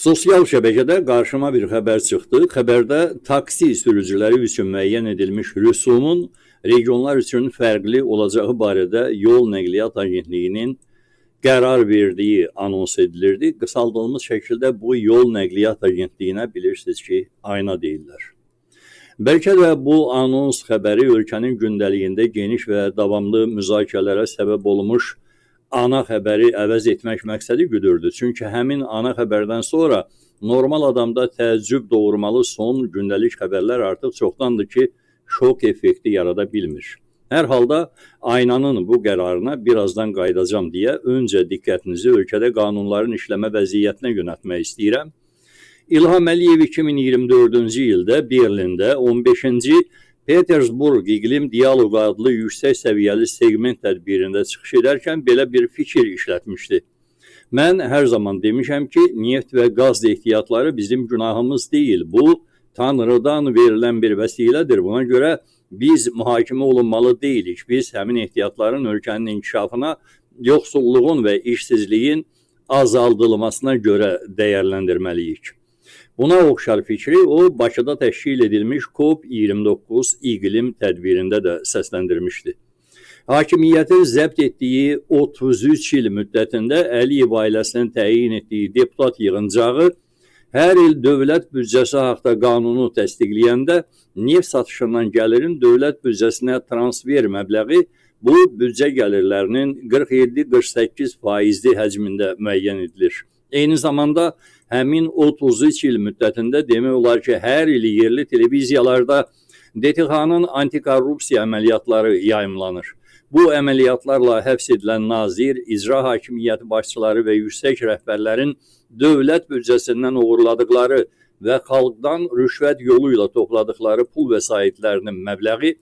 Sosial şəbəkədə qarşıma bir xəbər çıxdı. Xəbərdə taksi sürücüləri üçün müəyyən edilmiş rüsumun regionlar üçün fərqli olacağı barədə Yol Nəqliyyat Agentliyinin qərar verdiyi anons edilirdi. Qısaldılmış şəkildə bu Yol Nəqliyyat Agentliyinə bilirsiniz ki, ayna deyirlər. Bəlkə də bu anons xəbəri ölkənin gündəliyində geniş və davamlı müzakirələrə səbəb olmuş ana xəbəri əvəz etmək məqsədi güdürdü. Çünki həmin ana xəbərdən sonra normal adamda təəccüb doğurmalı son gündəlik xəbərlər artıq çoxdandır ki, şok effekti yarada bilmir. Hər halda aynanın bu qərarına birazdan qayıdacağım deyə öncə diqqətinizi ölkədə qanunların işləmə vəziyyətinə yönəltmək istəyirəm. İlham Əliyev 2024-cü ildə Berlində 15-ci Petersburg İqlim Dialoqu adlı yüksək səviyyəli segment tədbirində çıxış edərkən belə bir fikir işlətmişdi. Mən hər zaman demişəm ki, neft və qaz ehtiyatları bizim günahımız deyil. Bu, Tanrıdan verilən bir vəsilədir. Buna görə biz mühakimə olunmalı deyilik. Biz həmin ehtiyatların ölkənin inkişafına, yoxsulluğun və işsizliyin azaldılmasına görə dəyərləndirməliyik. Buna oxşar fikri o, Bakıda təşkil edilmiş COP29 iqlim tədbirində də səsləndirmişdi. Hakimiyyətin zəbt etdiyi 33 il müddətində Əliyev ailəsinin təyin etdiyi deputat yığıncağı hər il dövlət büdcəsi haqda qanunu təsdiqləyəndə neft satışından gəlirin dövlət büdcəsinə transfer məbləği bu büdcə gəlirlərinin 47-48% həcmində müəyyən edilir. Eyni zamanda həmin 33 il müddətində demək olar ki, hər il yerli televiziyalarda DTX-nın antikorrupsiya əməliyyatları yayımlanır. Bu əməliyyatlarla həbs edilən nazir, icra hakimiyyəti başçıları və yüksək rəhbərlərin dövlət büdcəsindən uğurladıqları və xalqdan rüşvət yolu ilə topladıqları pul vəsaitlərinin məbləği,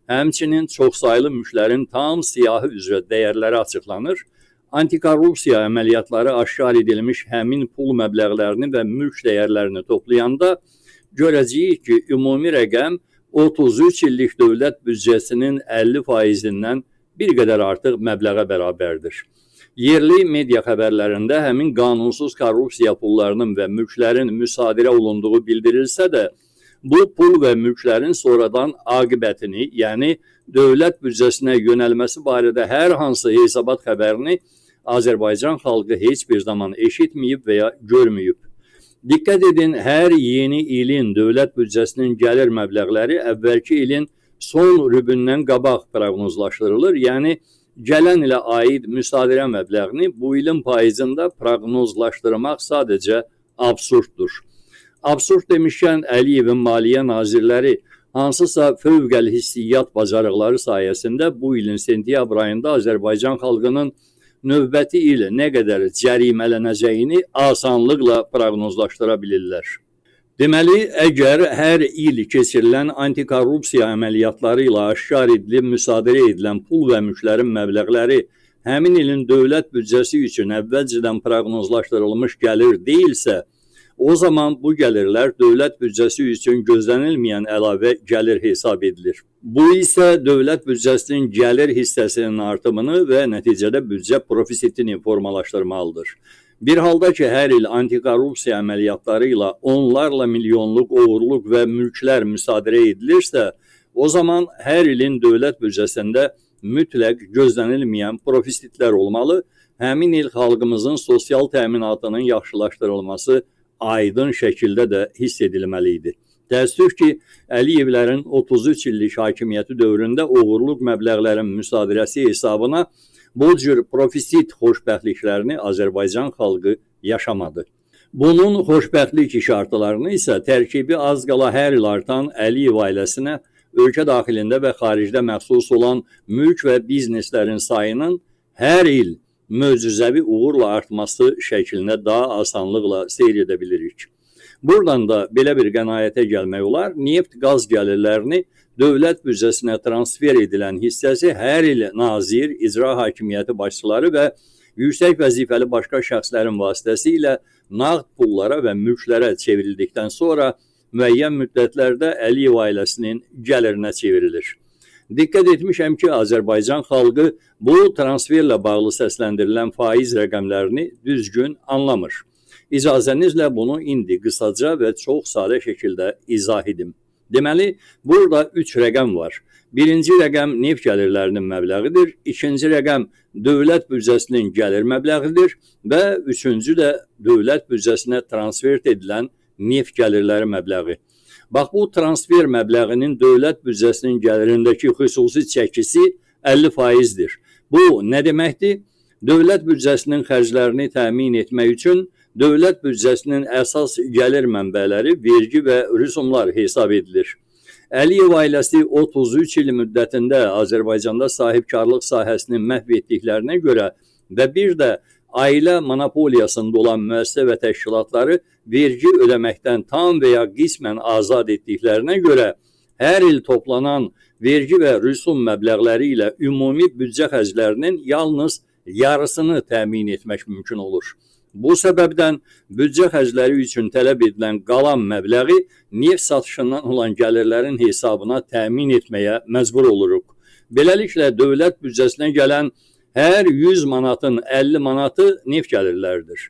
həmçinin çoxsaylı mülklərin tam siyahı üzrə dəyərləri açıqlanır. Antikorrupsiya əməliyyatları aşkar edilmiş həmin pul məbləğlərini və mülk dəyərlərini toplayanda görəcəyik ki, ümumi rəqəm 33 illik dövlət büdcəsinin 50%-dən bir qədər artıq məbləğə bərabərdir. Yerli media xəbərlərində həmin qanunsuz korrupsiya pullarının və mülklərin müsadirə olunduğu bildirilsə də, bu pul və mülklərin sonradan aqibətini, yəni dövlət büdcəsinə yönəlməsi barədə hər hansı hesabat xəbərini Azərbaycan xalqı heç bir zaman eşitməyib və ya görməyib. Diqqət edin, hər yeni ilin dövlət büdcəsinin gəlir məbləğləri əvvəlki ilin son rübündən qabaq proqnozlaşdırılır. Yəni, gələn ilə aid müsadirə məbləğini bu ilin payızında proqnozlaşdırmaq sadəcə absurddur. Absurd demişkən Əliyevin maliyyə nazirləri hansısa fövqəli hissiyyat bacarıqları sayəsində bu ilin sentyabr ayında Azərbaycan xalqının növbəti il nə qədər cərimələnəcəyini asanlıqla proqnozlaşdıra bilirlər. Deməli, əgər hər il keçirilən antikorrupsiya əməliyyatları ilə aşkar edilib müsadirə edilən pul və mülklərin məbləğləri həmin ilin dövlət büdcəsi üçün əvvəlcədən proqnozlaşdırılmış gəlir deyilsə, o zaman bu gəlirlər dövlət büdcəsi üçün gözlənilməyən əlavə gəlir hesab edilir. Bu isə dövlət büdcəsinin gəlir hissəsinin artımını və nəticədə büdcə profisitini formalaşdırmalıdır. Bir halda ki, hər il antikorrupsiya əməliyyatları ilə onlarla milyonluq oğurluq və mülklər müsadirə edilirsə, o zaman hər ilin dövlət büdcəsində mütləq gözlənilməyən profitlər olmalı, həmin il xalqımızın sosial təminatının yaxşılaşdırılması aydın şəkildə də hiss edilməli idi. Təəssüf ki, Əliyevlərin 33 illik hakimiyyəti dövründə oğurluq məbləğlərin müsadirəsi hesabına bu cür profit xoşbəxtliklərini Azərbaycan xalqı yaşamadı. Bunun xoşbəxtlik işartılarını isə tərkibi az qala hər il artan Əliyev ailəsinə ölkə daxilində və xaricdə məxsus olan mülk və bizneslərin sayının hər il möcüzəvi uğurla artması şəklində daha asanlıqla seyr edə bilirik. Buradan da belə bir qənaətə gəlmək olar, neft-qaz gəlirlərini dövlət büdcəsinə transfer edilən hissəsi hər il nazir, icra hakimiyyəti başçıları və yüksək vəzifəli başqa şəxslərin vasitəsilə nağd pullara və mülklərə çevrildikdən sonra müəyyən müddətlərdə Əliyev ailəsinin gəlirinə çevrilir. Diqqət etmişəm ki, Azərbaycan xalqı bu transferlə bağlı səsləndirilən faiz rəqəmlərini düzgün anlamır. İcazənizlə bunu indi qısaca və çox sadə şəkildə izah edim. Deməli, burada 3 rəqəm var. Birinci rəqəm neft gəlirlərinin məbləğidir, ikinci rəqəm dövlət büdcəsinin gəlir məbləğidir və üçüncü də dövlət büdcəsinə transfer edilən neft gəlirləri məbləği. Bax, bu transfer məbləğinin dövlət büdcəsinin gəlirindəki xüsusi çəkisi 50%-dir. Bu nə deməkdir? Dövlət büdcəsinin xərclərini təmin etmək üçün dövlət büdcəsinin əsas gəlir mənbələri vergi və rüsumlar hesab edilir. Əliyev ailəsi 33 il müddətində Azərbaycanda sahibkarlıq sahəsini məhv etdiklərinə görə və bir də ailə monopoliyasında olan müəssisə və təşkilatları vergi ödəməkdən tam və ya qismən azad etdiklərinə görə hər il toplanan vergi və rüsum məbləğləri ilə ümumi büdcə xərclərinin yalnız yarısını təmin etmək mümkün olur. Bu səbəbdən büdcə xərcləri üçün tələb edilən qalan məbləği neft satışından olan gəlirlərin hesabına təmin etməyə məcbur oluruq. Beləliklə, dövlət büdcəsinə gələn hər 100 manatın 50 manatı neft gəlirləridir.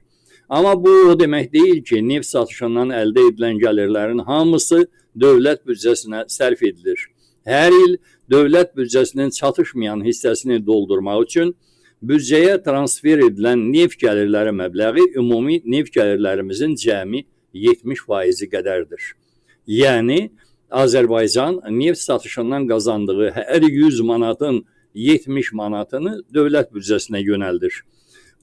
Amma bu o demək deyil ki, neft satışından əldə edilən gəlirlərin hamısı dövlət büdcəsinə sərf edilir. Hər il dövlət büdcəsinin çatışmayan hissəsini doldurmaq üçün büdcəyə transfer edilən neft gəlirləri məbləği ümumi neft gəlirlərimizin cəmi 70% qədərdir. Yəni, Azərbaycan neft satışından qazandığı hər 100 manatın 70 manatını dövlət büdcəsinə yönəldir.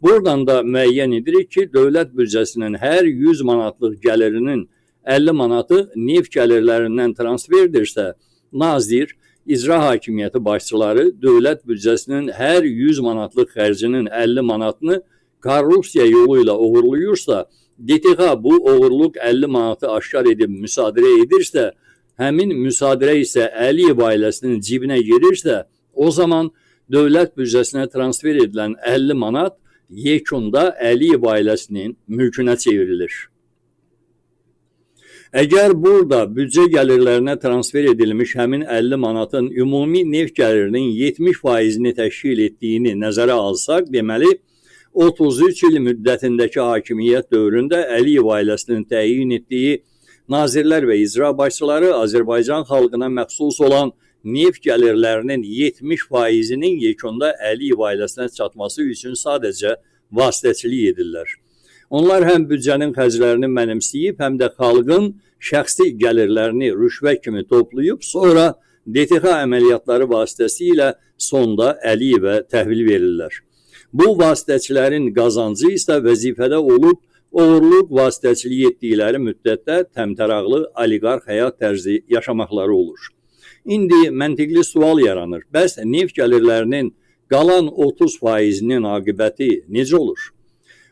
Buradan da müəyyən edirik ki, dövlət büdcəsinin hər 100 manatlıq gəlirinin 50 manatı neft gəlirlərindən transferdirsə, nazir, İcra hakimiyyəti başçıları dövlət büdcəsinin hər 100 manatlıq xərcinin 50 manatını korrupsiya yolu ilə uğurluyursa, DTX bu uğurluq 50 manatı aşkar edib müsadirə edirsə, həmin müsadirə isə Əliyev ailəsinin cibinə girirsə, o zaman dövlət büdcəsinə transfer edilən 50 manat yekunda Əliyev ailəsinin mülkünə çevrilir. Əgər burada büdcə gəlirlərinə transfer edilmiş həmin 50 manatın ümumi neft gəlirinin 70%-ni təşkil etdiyini nəzərə alsaq, deməli, 33 il müddətindəki hakimiyyət dövründə Əliyev ailəsinin təyin etdiyi nazirlər və icra başçıları Azərbaycan xalqına məxsus olan neft gəlirlərinin 70%-nin yekunda Əliyev ailəsinə çatması üçün sadəcə vasitəçilik edirlər. Onlar həm büdcənin xərclərini mənimsəyib, həm də xalqın şəxsi gəlirlərini rüşvət kimi toplayıb, sonra DTX əməliyyatları vasitəsilə sonda Əliyevə təhvil verirlər. Bu vasitəçilərin qazancı isə vəzifədə olub, uğurluq vasitəçilik etdikləri müddətdə təmtəraqlı oliqarx həyat tərzi yaşamaqları olur. İndi məntiqli sual yaranır. Bəs neft gəlirlərinin qalan 30%-nin aqibəti necə olur?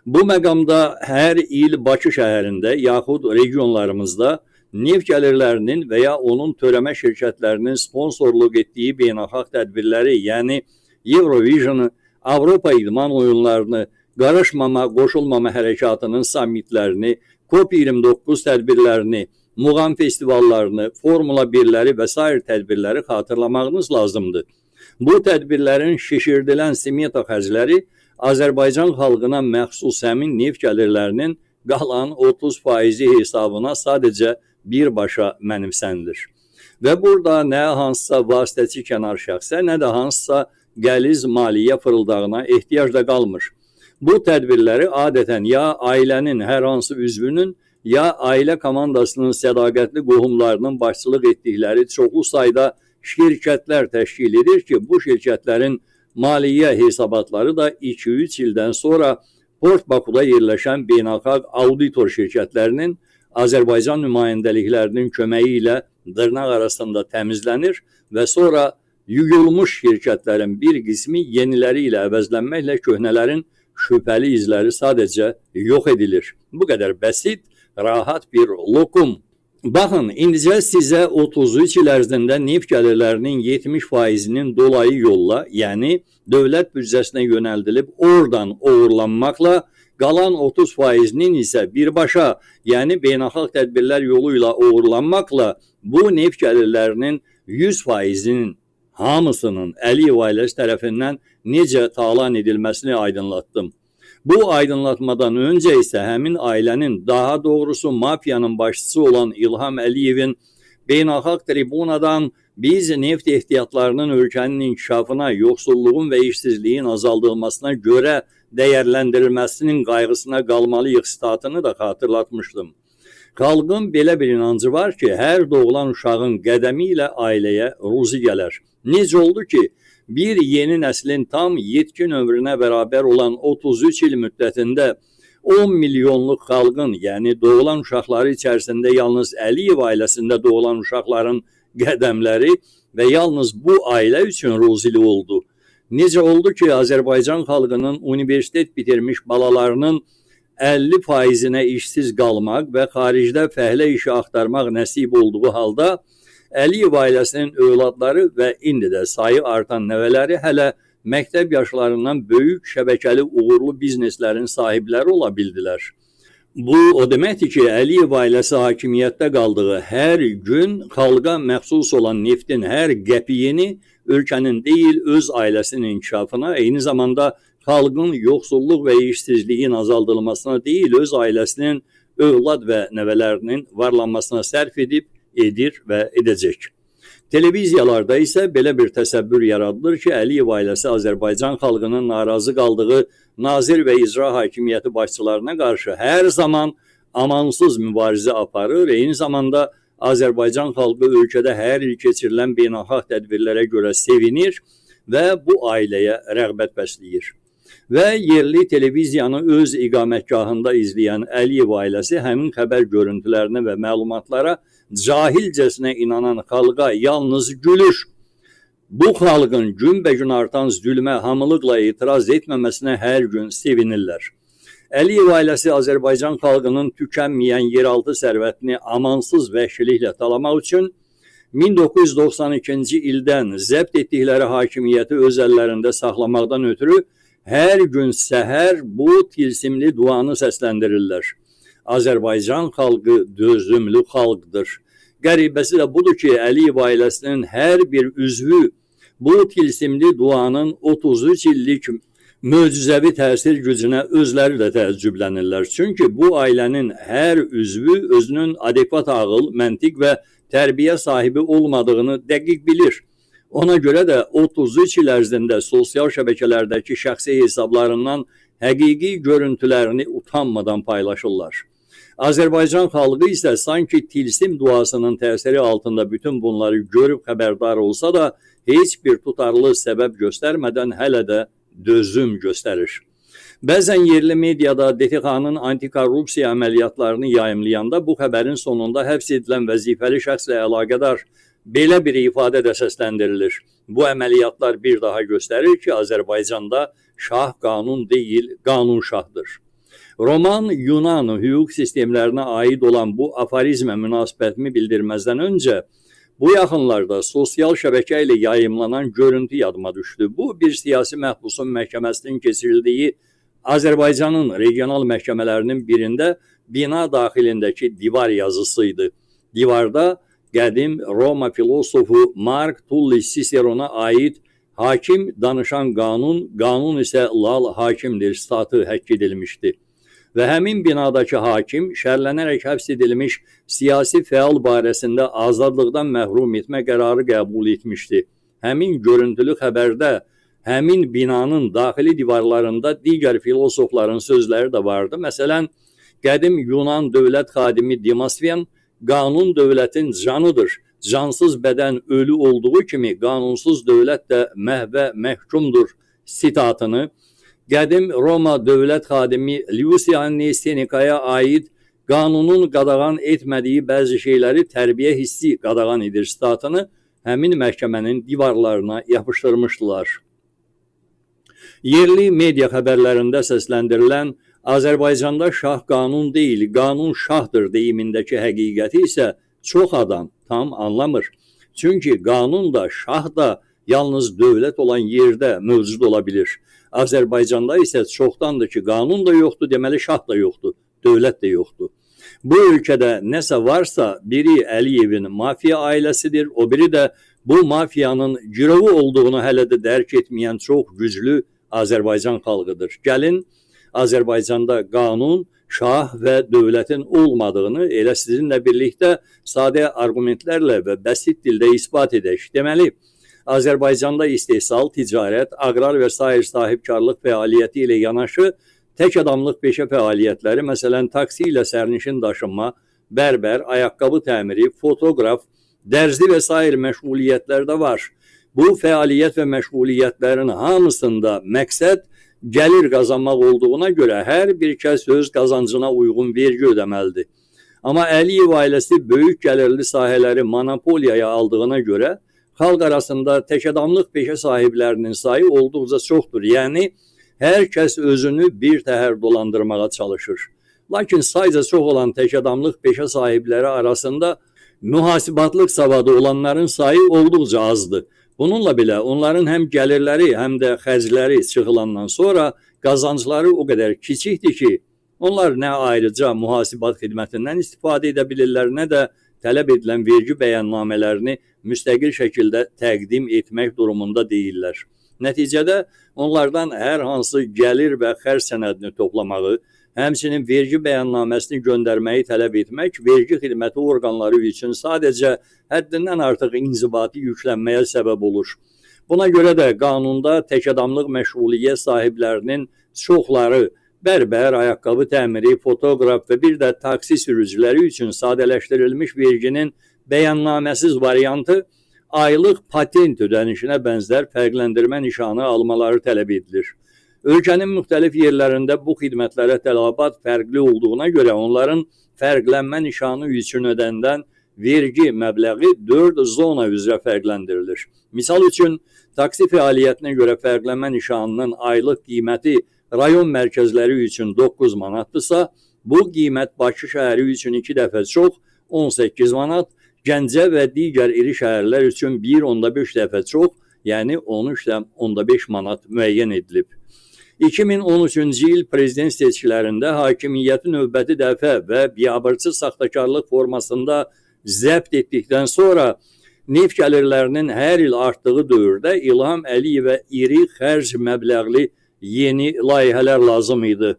Bu məqamda hər il Bakı şəhərində yaxud regionlarımızda neft gəlirlərinin və ya onun törəmə şirkətlərinin sponsorluq etdiyi beynəlxalq tədbirləri, yəni Eurovision'ı, Avropa idman oyunlarını, qarışmama, qoşulmama hərəkatının sammitlərini, COP29 tədbirlərini, muğam festivallarını, Formula 1'ləri və s. tədbirləri xatırlamağınız lazımdır. Bu tədbirlərin şişirdilən smeta xərcləri Azərbaycan xalqına məxsus həmin neft gəlirlərinin qalan 30% hesabına sadəcə birbaşa mənimsənilir. Və burada nə hansısa vasitəçi kənar şəxsə, nə də hansısa qəliz maliyyə fırıldağına ehtiyac da qalmır. Bu tədbirləri adətən ya ailənin hər hansı üzvünün, ya ailə komandasının sədaqətli qohumlarının başçılıq etdikləri çoxlu sayda şirkətlər təşkil edir ki, bu şirkətlərin maliyyə hesabatları da 2-3 ildən sonra Port Bakuda yerləşən beynəlxalq auditor şirkətlərinin Azərbaycan nümayəndəliklərinin köməyi ilə dırnaq arasında təmizlənir və sonra yuyulmuş şirkətlərin bir qismi yeniləri ilə əvəzlənməklə köhnələrin şübhəli izləri sadəcə yox edilir. Bu qədər bəsit, rahat bir lokum. Baxın, indicə sizə 33 il ərzində neft gəlirlərinin 70%-nin dolayı yolla, yəni dövlət büdcəsinə yönəldilib oradan uğurlanmaqla, qalan 30%-nin isə birbaşa, yəni beynəlxalq tədbirlər yolu ilə uğurlanmaqla bu neft gəlirlərinin 100%-nin hamısının Əliyev ailəsi tərəfindən necə talan edilməsini aydınlatdım. Bu aydınlatmadan önce ise həmin ailənin, daha doğrusu mafiyanın başçısı olan İlham Əliyevin beynəlxalq tribunadan biz neft ehtiyatlarının ölkənin inkişafına, yoxsulluğun və işsizliyin azaldılmasına görə dəyərləndirilməsinin qayğısına qalmalıyıq statını da xatırlatmışdım. Xalqın belə bir inancı var ki, hər doğulan uşağın qədəmi ilə ailəyə ruzi gələr. Necə oldu ki, bir yeni nəslin tam yetkin ömrünə bərabər olan 33 il müddətində 10 milyonluq xalqın, yəni doğulan uşaqları içərisində yalnız Əliyev ailəsində doğulan uşaqların qədəmləri və yalnız bu ailə üçün ruzili oldu. Necə oldu ki, Azərbaycan xalqının universitet bitirmiş balalarının 50%-nə işsiz qalmaq və xaricdə fəhlə işi axtarmaq nəsib olduğu halda Əliyev ailəsinin övladları və indi də sayı artan nəvələri hələ məktəb yaşlarından böyük şəbəkəli uğurlu bizneslərin sahibləri ola bildilər. Bu, o deməkdir ki, Əliyev ailəsi hakimiyyətdə qaldığı hər gün xalqa məxsus olan neftin hər qəpiyini ölkənin deyil, öz ailəsinin inkişafına, eyni zamanda xalqın yoxsulluq və işsizliyin azaldılmasına deyil, öz ailəsinin övlad və nəvələrinin varlanmasına sərf edib, edir və edəcək. Televiziyalarda isə belə bir təsəvvür yaradılır ki, Əliyev ailəsi Azərbaycan xalqının narazı qaldığı nazir və icra hakimiyyəti başçılarına qarşı hər zaman amansız mübarizə aparır, eyni zamanda Azərbaycan xalqı ölkədə hər il keçirilən beynəlxalq tədbirlərə görə sevinir və bu ailəyə rəğbət bəsləyir. Və yerli televiziyanı öz iqamətgahında izləyən Əliyev ailəsi həmin xəbər görüntülərinə və məlumatlara cahilcəsinə inanan xalqa yalnız gülür. Bu xalqın günbəgün artan zülmə hamılıqla etiraz etməməsinə hər gün sevinirlər. Əliyev ailəsi Azərbaycan xalqının tükənməyən yeraltı sərvətini amansız vəhşiliklə talamaq üçün 1992-ci ildən zəbt etdikləri hakimiyyəti öz əllərində saxlamaqdan ötürü hər gün səhər bu tilsimli duanı səsləndirirlər. Azərbaycan xalqı dözümlü xalqdır. Qəribəsi də budur ki, Əliyev ailəsinin hər bir üzvü bu tilsimli duanın 33 illik möcüzəvi təsir gücünə özləri də təəccüblənirlər. Çünki bu ailənin hər üzvü özünün adekvat ağıl, məntiq və tərbiyə sahibi olmadığını dəqiq bilir. Ona görə də 33 il ərzində sosial şəbəkələrdəki şəxsi hesablarından həqiqi görüntülərini utanmadan paylaşırlar. Azərbaycan xalqı isə sanki tilsim duasının təsiri altında bütün bunları görüb xəbərdar olsa da heç bir tutarlı səbəb göstərmədən hələ də dözüm göstərir. Bəzən yerli mediada DTX-nın antikorrupsiya əməliyyatlarını yayımlayanda bu xəbərin sonunda həbs edilən vəzifəli şəxslə əlaqədar belə bir ifadə də səsləndirilir. Bu əməliyyatlar bir daha göstərir ki, Azərbaycanda şah qanun deyil, qanun şahdır. Roman Yunan hüquq sistemlərinə aid olan bu aforizmə münasibətimi bildirməzdən öncə, bu yaxınlarda sosial şəbəkə ilə yayımlanan görüntü yadıma düşdü. Bu, bir siyasi məhbusun məhkəməsinin keçirildiyi Azərbaycanın regional məhkəmələrinin birində bina daxilindəki divar yazısıydı. Divarda qədim Roma filosofu Mark Tully Cicero'na aid hakim danışan qanun, qanun isə lal hakimdir statı həkk edilmişdi. Və həmin binadakı hakim şərlənərək həbs edilmiş siyasi fəal barəsində azadlıqdan məhrum etmə qərarı qəbul etmişdi. Həmin görüntülü xəbərdə həmin binanın daxili divarlarında digər filosofların sözləri də vardı. Məsələn, qədim Yunan dövlət xadimi Demosfen, qanun dövlətin canıdır. Cansız bədən ölü olduğu kimi qanunsuz dövlət də məhvə məhkumdur sitatını, qədim Roma dövlət xadimi Luciani Seneca'ya aid qanunun qadağan etmədiyi bəzi şeyləri tərbiyə hissi qadağan edir statını həmin məhkəmənin divarlarına yapışdırmışdılar. Yerli media xəbərlərində səsləndirilən Azərbaycanda şah qanun deyil, qanun şahdır deyimindəki həqiqəti isə çox adam tam anlamır. Çünki qanun da, şah da yalnız dövlət olan yerdə mövcud ola bilir. Azərbaycanda isə çoxdandır ki, qanun da yoxdur, deməli şah da yoxdur, dövlət də yoxdur. Bu ölkədə nəsə varsa, biri Əliyevin mafiya ailəsidir, o biri də bu mafiyanın girovu olduğunu hələ də dərk etməyən çox güclü Azərbaycan xalqıdır. Gəlin, Azərbaycanda qanun, şah və dövlətin olmadığını elə sizinlə birlikdə sadə arqumentlərlə və bəsit dildə isbat edək. Deməli, Azərbaycanda istehsal, ticarət, aqrar və sair sahibkarlıq fəaliyyəti ilə yanaşı tək adamlıq peşə fəaliyyətləri, məsələn, taksi ilə sərnişin daşınma, bərbər, ayaqqabı təmiri, fotoqraf, dərzli və sair məşğuliyyətlər də var. Bu fəaliyyət və məşğuliyyətlərin hamısında məqsəd gəlir qazanmaq olduğuna görə hər bir kəs öz qazancına uyğun vergi ödəməlidir. Amma Əliyev ailəsi böyük gəlirli sahələri monopoliyaya aldığına görə xalq arasında tək adamlıq peşə sahiblərinin sayı olduqca çoxdur. Yəni, hər kəs özünü bir təhər dolandırmağa çalışır. Lakin sayca çox olan tək adamlıq peşə sahibləri arasında mühasibatlıq savadı olanların sayı olduqca azdır. Bununla belə onların həm gəlirləri, həm də xərcləri çıxılandan sonra qazancları o qədər kiçikdir ki, onlar nə ayrıca mühasibat xidmətindən istifadə edə bilirlər, nə də tələb edilən vergi bəyannamələrini müstəqil şəkildə təqdim etmək durumunda deyirlər. Nəticədə onlardan hər hansı gəlir və xərc sənədini toplamağı, həmçinin vergi bəyannaməsini göndərməyi tələb etmək vergi xidməti orqanları üçün sadəcə həddindən artıq inzibati yüklənməyə səbəb olur. Buna görə də qanunda tək adamlıq məşğuliyyət sahiblərinin çoxları bərbər, ayaqqabı təmiri, fotoqraf və bir də taksi sürücüləri üçün sadələşdirilmiş verginin bəyannaməsiz variantı aylıq patent ödənişinə bənzər fərqləndirmə nişanı almaları tələb edilir. Ölkənin müxtəlif yerlərində bu xidmətlərə tələbat fərqli olduğuna görə onların fərqlənmə nişanı üçün ödənilən vergi məbləği 4 zona üzrə fərqləndirilir. Misal üçün, taksi fəaliyyətinə görə fərqlənmə nişanının aylıq qiyməti rayon mərkəzləri üçün 9 manatdırsa, bu qiymət Bakı şəhəri üçün 2 dəfə çox 18 manat, Gəncə və digər iri şəhərlər üçün 1,5 dəfə çox, yəni 13,5 manat müəyyən edilib. 2013-cü il prezident seçkilərində hakimiyyəti növbəti dəfə və biabırçı saxtakarlıq formasında zəbt etdikdən sonra neft gəlirlərinin hər il artdığı dövrdə İlham Əliyevə iri xərc məbləğli yeni layihələr lazım idi.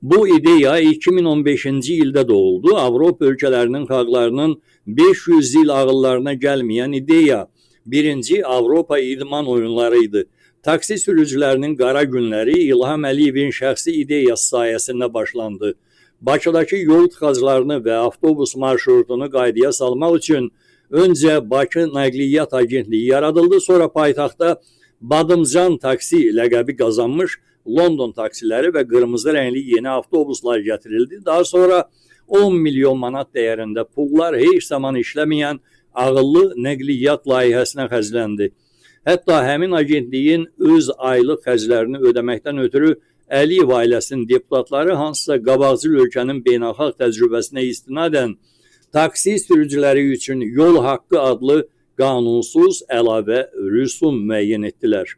Bu ideya 2015-ci ildə doğuldu. Avropa ölkələrinin xalqlarının 500 il ağıllarına gəlməyən ideya birinci Avropa idman oyunları idi. Taksi sürücülərinin qara günləri İlham Əliyevin şəxsi ideyası sayəsində başlandı. Bakıdakı yol tıxaclarını və avtobus marşrutunu qaydaya salmaq üçün öncə Bakı Nəqliyyat Agentliyi yaradıldı, sonra paytaxtda Badımcan taksi ləqəbi qazanmış London taksiləri və qırmızı rəngli yeni avtobuslar gətirildi. Daha sonra 10 milyon manat dəyərində pullar heç zaman işləməyən ağıllı nəqliyyat layihəsinə xərcləndi. Hətta həmin agentliyin öz aylıq xərclərini ödəməkdən ötürü Əliyev ailəsinin deputatları hansısa qabaqcıl ölkənin beynəlxalq təcrübəsinə istinadən taksi sürücüləri üçün yol haqqı adlı qanunsuz əlavə rüsum müəyyən etdilər.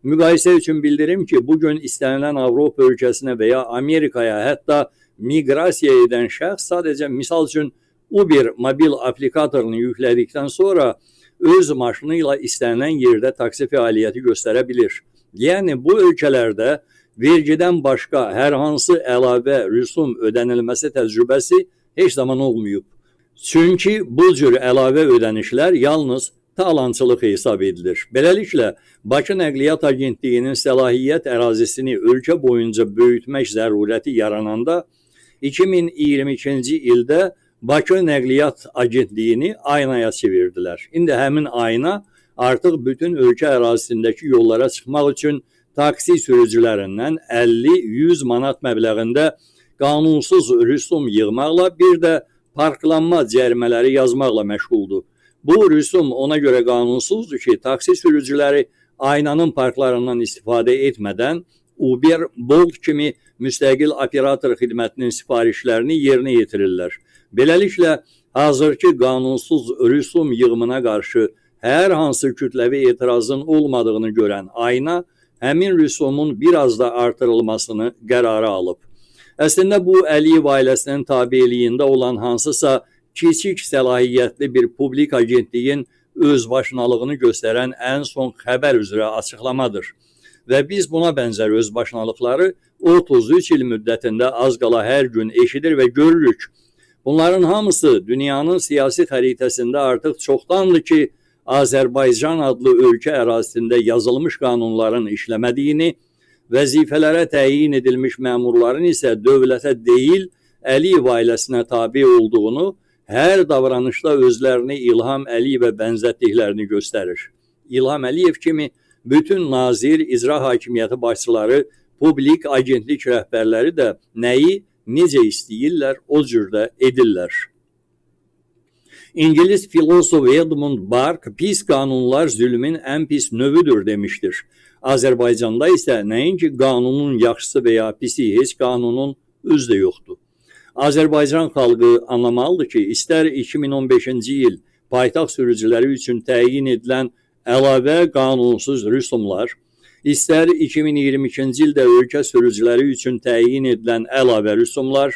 Müqayisə üçün bildirim ki, bugün istənilən Avropa ölkəsinə və ya Amerikaya, hətta miqrasiya edən şəxs sadəcə misal üçün Uber mobil aplikatorunu yüklədikdən sonra öz maşını ilə istənilən yerdə taksi fəaliyyəti göstərə bilir. Yəni, bu ölkələrdə vergidən başqa hər hansı əlavə rüsum ödənilməsi təcrübəsi heç zaman olmayıb. Çünki bu cür əlavə ödənişlər yalnız talançılıq hesab edilir. Beləliklə, Bakı Nəqliyyat Agentliyinin səlahiyyət ərazisini ölkə boyunca böyütmək zərurəti yarananda 2022-ci ildə Bakı Nəqliyyat Agentliyini aynaya çevirdilər. İndi həmin ayna artıq bütün ölkə ərazisindəki yollara çıxmaq üçün taksi sürücülərindən 50-100 manat məbləğində qanunsuz rüsum yığmaqla bir də parklanma cərimələri yazmaqla məşğuldur. Bu rüsum ona görə qanunsuzdur ki, taksi sürücüləri aynanın parklarından istifadə etmədən Uber, Bolt kimi müstəqil operator xidmətinin sifarişlərini yerinə yetirirlər. Beləliklə, hazırki qanunsuz rüsum yığımına qarşı hər hansı kütləvi etirazın olmadığını görən ayna, həmin rüsumun biraz da artırılmasını qərara alıb. Əslində, bu Əliyev ailəsinin tabeliyində olan hansısa kiçik səlahiyyətli bir publik agentliyin özbaşınalığını göstərən ən son xəbər üzrə açıqlamadır. və biz buna bənzər özbaşınalıqları 33 il müddətində az qala hər gün eşidir və görürük. Bunların hamısı dünyanın siyasi xəritəsində artıq çoxdandır ki, Azərbaycan adlı ölkə ərazisində yazılmış qanunların işləmədiyini, vəzifələrə təyin edilmiş məmurların isə dövlətə deyil, Əliyev ailəsinə tabi olduğunu, hər davranışda özlərini İlham Əliyevə bənzətdiklərini göstərir. İlham Əliyev kimi bütün nazir, icra hakimiyyəti başçıları, publik agentlik rəhbərləri də nəyi, necə istəyirlər, o cürdə edirlər. İngiliz filosof Edmund Burke pis qanunlar zülmün ən pis növüdür demişdir. Azərbaycanda isə nəinki qanunun yaxşısı və ya pisi, heç qanunun özü də yoxdur. Azərbaycan xalqı anlamalıdır ki, istər 2015-ci il paytaxt sürücüləri üçün təyin edilən əlavə qanunsuz rüsumlar, istər 2022-ci ildə ölkə sürücüləri üçün təyin edilən əlavə rüsumlar,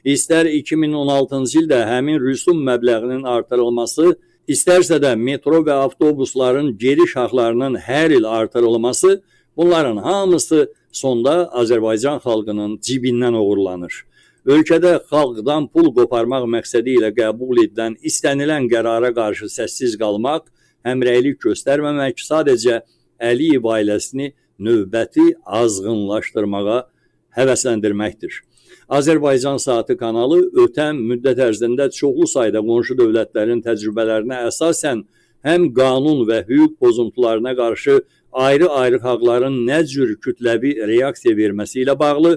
istər 2016-cı ildə həmin rüsum məbləğinin artırılması, istərsə də metro və avtobusların giriş haqlarının hər il artırılması, bunların hamısı sonda Azərbaycan xalqının cibindən uğurlanır. Ölkədə xalqdan pul qoparmaq məqsədi ilə qəbul edilən istənilən qərara qarşı səssiz qalmaq, həmrəylik göstərməmək sadəcə Əliyev ailəsini növbəti azğınlaşdırmağa həvəsləndirməkdir. Azərbaycan Saatı kanalı ötən müddət ərzində çoxlu sayda qonşu dövlətlərin təcrübələrinə əsasən həm qanun və hüquq pozuntularına qarşı ayrı-ayrı xalqların nə cür kütləvi reaksiya verməsi ilə bağlı,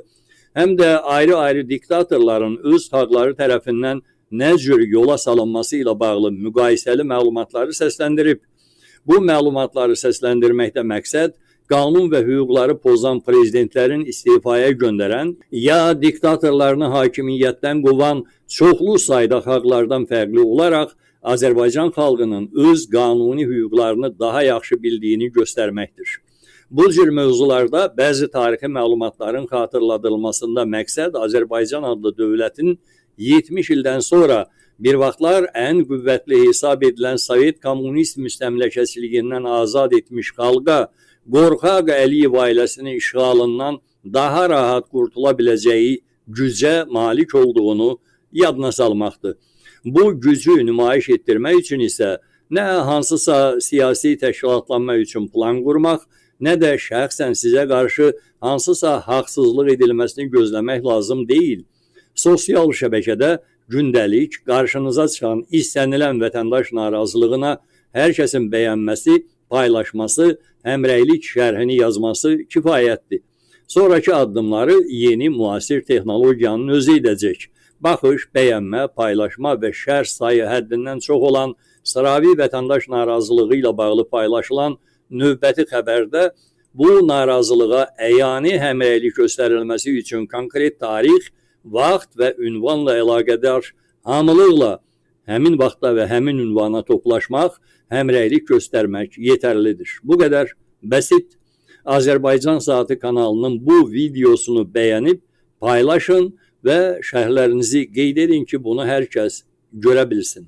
həm də ayrı-ayrı diktatorların öz xalqları tərəfindən nə cür yola salınması ilə bağlı müqayisəli məlumatları səsləndirib. Bu məlumatları səsləndirməkdə məqsəd, qanun və hüquqları pozan prezidentlərin istifaya göndərən ya diktatorlarını hakimiyyətdən qovan çoxlu sayda xalqlardan fərqli olaraq Azərbaycan xalqının öz qanuni hüquqlarını daha yaxşı bildiyini göstərməkdir. Bu cür mövzularda bəzi tarixi məlumatların xatırladılmasında məqsəd Azərbaycan adlı dövlətin 70 ildən sonra bir vaxtlar ən qüvvətli hesab edilən Sovet kommunist müstəmləkəçiliyindən azad etmiş xalqa, qorxaq Əliyev ailəsinin işğalından daha rahat qurtula biləcəyi gücə malik olduğunu yadına salmaqdır. Bu gücü nümayiş etdirmək üçün isə nə hansısa siyasi təşkilatlanma üçün plan qurmaq, nə də şəxsən sizə qarşı hansısa haqsızlıq edilməsini gözləmək lazım deyil. Sosial şəbəkədə gündəlik qarşınıza çıxan istənilən vətəndaş narazılığına hər kəsin bəyənməsi, paylaşması, həmrəylik şərhini yazması kifayətdir. Sonraki addımları yeni müasir texnologiyanın özü edəcək. Baxış, bəyənmə, paylaşma və şərh sayı həddindən çox olan sıravi vətəndaş narazılığı ilə bağlı paylaşılan növbəti xəbərdə bu narazılığa əyani həmrəylik göstərilməsi üçün konkret tarix, vaxt və ünvanla əlaqədar hamılıqla həmin vaxtda və həmin ünvana toplaşmaq, həmrəylik göstərmək yetərlidir. Bu qədər bəsit. Azərbaycan Saatı kanalının bu videosunu bəyənib, paylaşın və şərhlərinizi qeyd edin ki, bunu hər kəs görə bilsin.